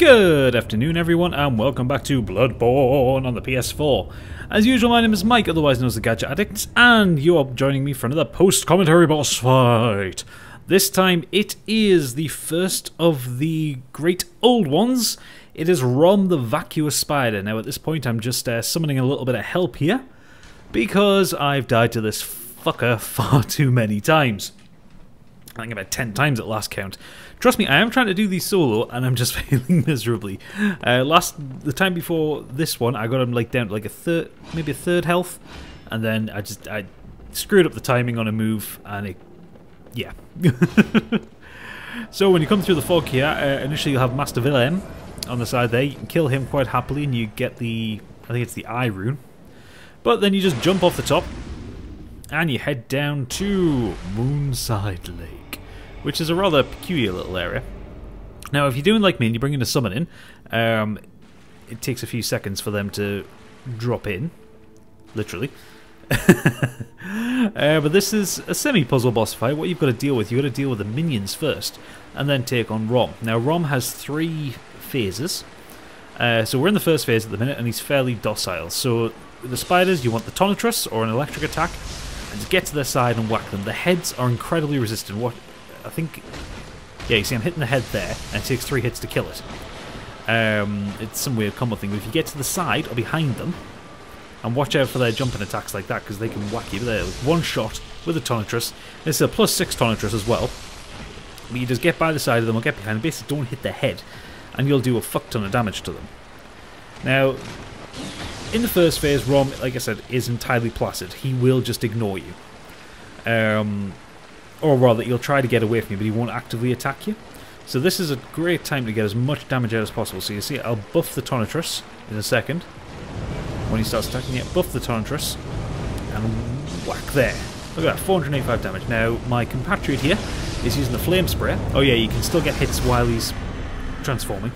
Good afternoon everyone and welcome back to Bloodborne on the PS4. As usual, my name is Mike, otherwise known as the Gadget Addict, and you are joining me for another post-commentary boss fight. This time it is the first of the great old ones. It is Rom the Vacuous Spider. Now at this point I'm just summoning a little bit of help here, because I've died to this fucker far too many times. I think about 10 times at last count. Trust me, I am trying to do these solo, and I'm just failing miserably. The time before this one, I got him like down to like maybe a third health, and then I screwed up the timing on a move, and yeah. So when you come through the fog here, initially you'll have Master Willem on the side there. You can kill him quite happily, and you get I think it's the eye rune. But then you just jump off the top, and you head down to Moonside Lake, which is a rather peculiar little area. Now, if you're doing like me and you bring in a summon in, it takes a few seconds for them to drop in, literally. But this is a semi-puzzle boss fight. What you've got to deal with, you've got to deal with the minions first, and then take on Rom. Now, Rom has 3 phases. So we're in the first phase at the minute, and he's fairly docile. So the spiders, you want the Tonitrus or an electric attack, and to get to their side and whack them. The heads are incredibly resistant. I think, yeah, you see I'm hitting the head there, and it takes 3 hits to kill it. It's some weird combo thing, but if you get to the side or behind them, and watch out for their jumping attacks like that, because they can whack you there with one shot with a Tonitrus. It's a +6 Tonitrus as well. But you just get by the side of them or get behind them, basically don't hit their head, and you'll do a fuck ton of damage to them. Now, in the first phase, Rom, like I said, is entirely placid. He will just ignore you. Or rather, he'll try to get away from you, but he won't actively attack you. So this is a great time to get as much damage out as possible. So you see, I'll buff the Tonitrus in a second. When he starts attacking you, buff the Tonitrus, and whack there. Look at that, 485 damage. Now, my compatriot here is using the Flame Sprayer. Oh yeah, you can still get hits while he's transforming.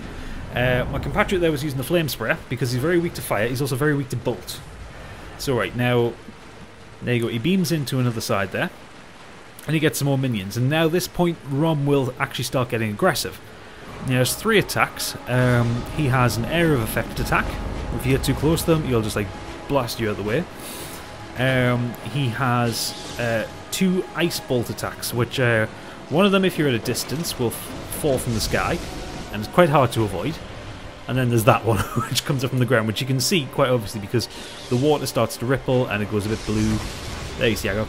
My compatriot there was using the Flame Sprayer because he's very weak to fire. He's also very weak to bolt. So right, now, there you go. He beams into another side there, and he gets some more minions. And now this point, Rom will actually start getting aggressive. He has 3 attacks. He has an area of effect attack. If you get too close to them, he'll just like blast you out of the way. He has 2 ice bolt attacks, which one of them, if you're at a distance, will fall from the sky, and it's quite hard to avoid. And then there's that one, which comes up from the ground, which you can see quite obviously because the water starts to ripple and it goes a bit blue. There you see, I got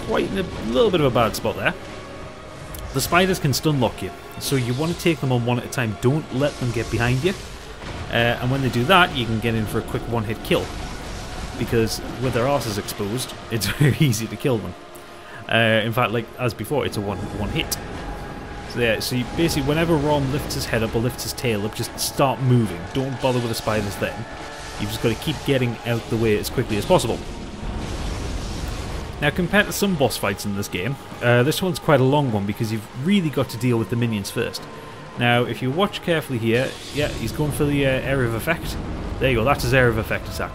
quite in a little bit of a bad spot there. The spiders can stun lock you, so you want to take them on one at a time. Don't let them get behind you. And when they do that, you can get in for a quick one-hit kill, because with their arses exposed, it's very easy to kill them. In fact, like as before, it's a one hit. So yeah, so you basically, whenever Rom lifts his head up or lifts his tail up, just start moving. Don't bother with the spiders then. You've just got to keep getting out the way as quickly as possible. Now, compared to some boss fights in this game, this one's quite a long one because you've really got to deal with the minions first. Now, if you watch carefully here, yeah, he's going for the area of effect. There you go, that's his area of effect attack.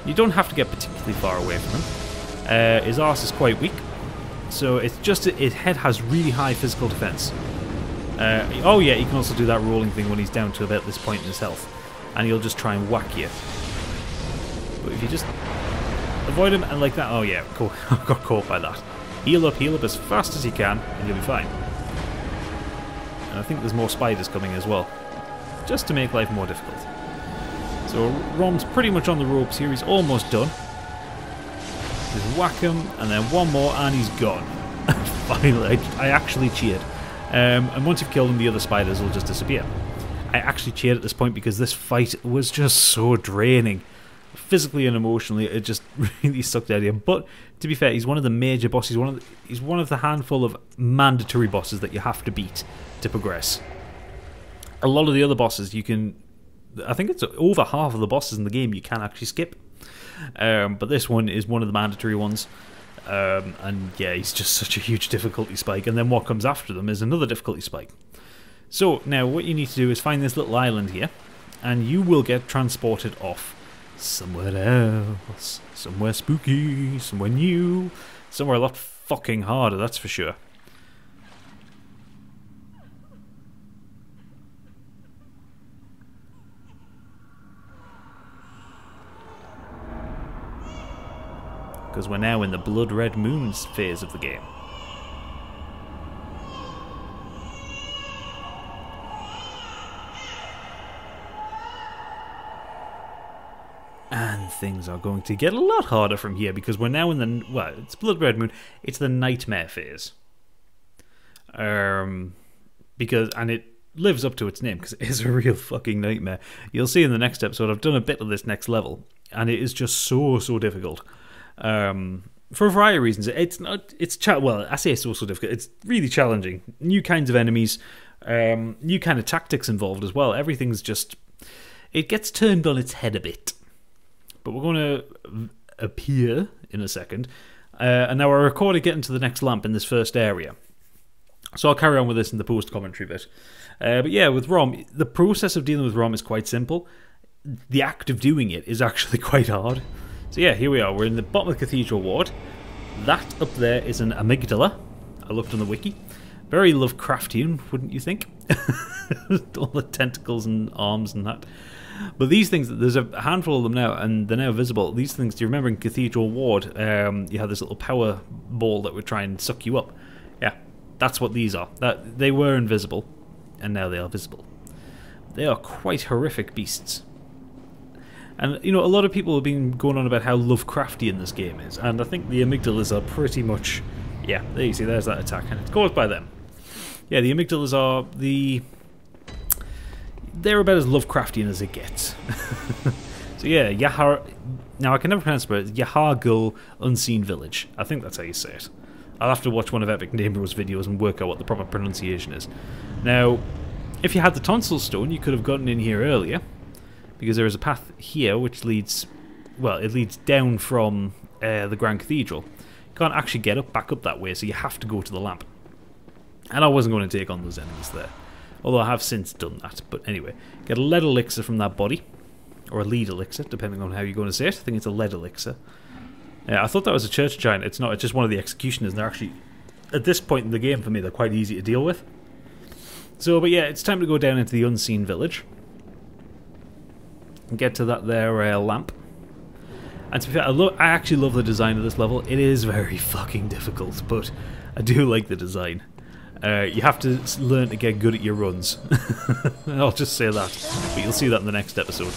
You don't have to get particularly far away from him. His arse is quite weak, so it's just his head has really high physical defense. Oh yeah, he can also do that rolling thing when he's down to about this point in his health, and he'll just try and whack you. But if you just avoid him and like that, oh yeah, cool. I got caught by that. Heal up as fast as you can, and you'll be fine. And I think there's more spiders coming as well, just to make life more difficult. So Rom's pretty much on the ropes here. He's almost done. Just whack him, and then one more, and he's gone. Finally, I actually cheered. And once you've killed him, the other spiders will just disappear. I actually cheered at this point because this fight was just so draining. Physically and emotionally, it just really sucked out of him. But to be fair, he's one of the major bosses. He's one of the handful of mandatory bosses that you have to beat to progress. A lot of the other bosses you can, I think it's over half of the bosses in the game you can actually skip. But this one is one of the mandatory ones. And yeah, he's just such a huge difficulty spike. And then what comes after them is another difficulty spike. So now what you need to do is find this little island here, and you will get transported off somewhere else. Somewhere spooky, somewhere new, somewhere a lot fucking harder, that's for sure. because we're now in the Blood Red Moon phase of the game. And things are going to get a lot harder from here because we're now in the, well, it's Blood Red Moon, it's the Nightmare phase. Because, and it lives up to its name because it is a real fucking nightmare. You'll see in the next episode, I've done a bit of this next level, and it is just so difficult. For a variety of reasons. It's not, well, I say it's so difficult, it's really challenging. New kinds of enemies, new kind of tactics involved as well. Everything's just, it gets turned on its head a bit. But we're going to appear in a second. And now we're recording getting to the next lamp in this first area. So I'll carry on with this in the post-commentary bit. But yeah, with ROM, the process of dealing with ROM is quite simple. The act of doing it is actually quite hard. So yeah, here we are. We're in the bottom of the Cathedral Ward. That up there is an amygdala. I looked on the wiki. Very Lovecraftian, wouldn't you think? All the tentacles and arms and that. But these things, there's a handful of them now, and they're now visible. These things, do you remember in Cathedral Ward, you had this little power ball that would try and suck you up? Yeah, that's what these are. They were invisible, and now they are visible. They are quite horrific beasts. And, you know, a lot of people have been going on about how Lovecraftian this game is, and I think the amygdalas are pretty much... Yeah, there you see, there's that attack, and it's caused by them. Yeah, the amygdalas are the... They're about as Lovecraftian as it gets. So yeah, Yahar... Now, I can never pronounce it, but Yahargul Unseen Village. I think that's how you say it. I'll have to watch one of Epic Neighbours videos and work out what the proper pronunciation is. Now, if you had the Tonsil Stone, you could have gotten in here earlier, because there is a path here which leads... Well, it leads down from the Grand Cathedral. You can't actually get back up that way, so you have to go to the lamp. And I wasn't going to take on those enemies there. Although I have since done that. But anyway, get a lead elixir from that body. Or a lead elixir, depending on how you're going to say it. I think it's a lead elixir. Yeah, I thought that was a church giant. It's not, it's just one of the executioners. And they're actually, at this point in the game for me, they're quite easy to deal with. So, but yeah, it's time to go down into the Unseen Village. And get to that there lamp. And to be fair, I actually love the design of this level. It is very fucking difficult, but I do like the design. You have to learn to get good at your runs. I'll just say that. But you'll see that in the next episode.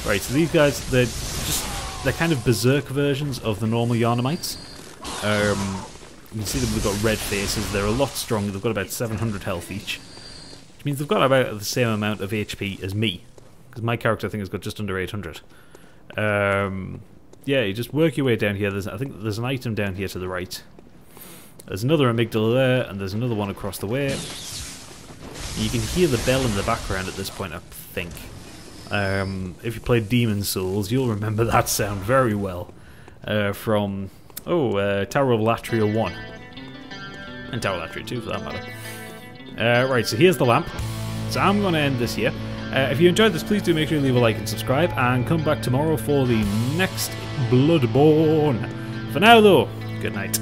Right, so these guys, they're kind of berserk versions of the normal Yharnamites. You can see them, they've got red faces. They're a lot stronger. They've got about 700 health each. Which means they've got about the same amount of HP as me. Because my character, I think, has got just under 800. Yeah, you just work your way down here. I think there's an item down here to the right. There's another amygdala there, and there's another one across the way. You can hear the bell in the background at this point, I think. If you played Demon Souls, you'll remember that sound very well. From, Tower of Latria 1. And Tower of Latria 2, for that matter. Right, so here's the lamp. So I'm going to end this here. If you enjoyed this, please do make sure you leave a like and subscribe, and come back tomorrow for the next Bloodborne. For now, though, good night.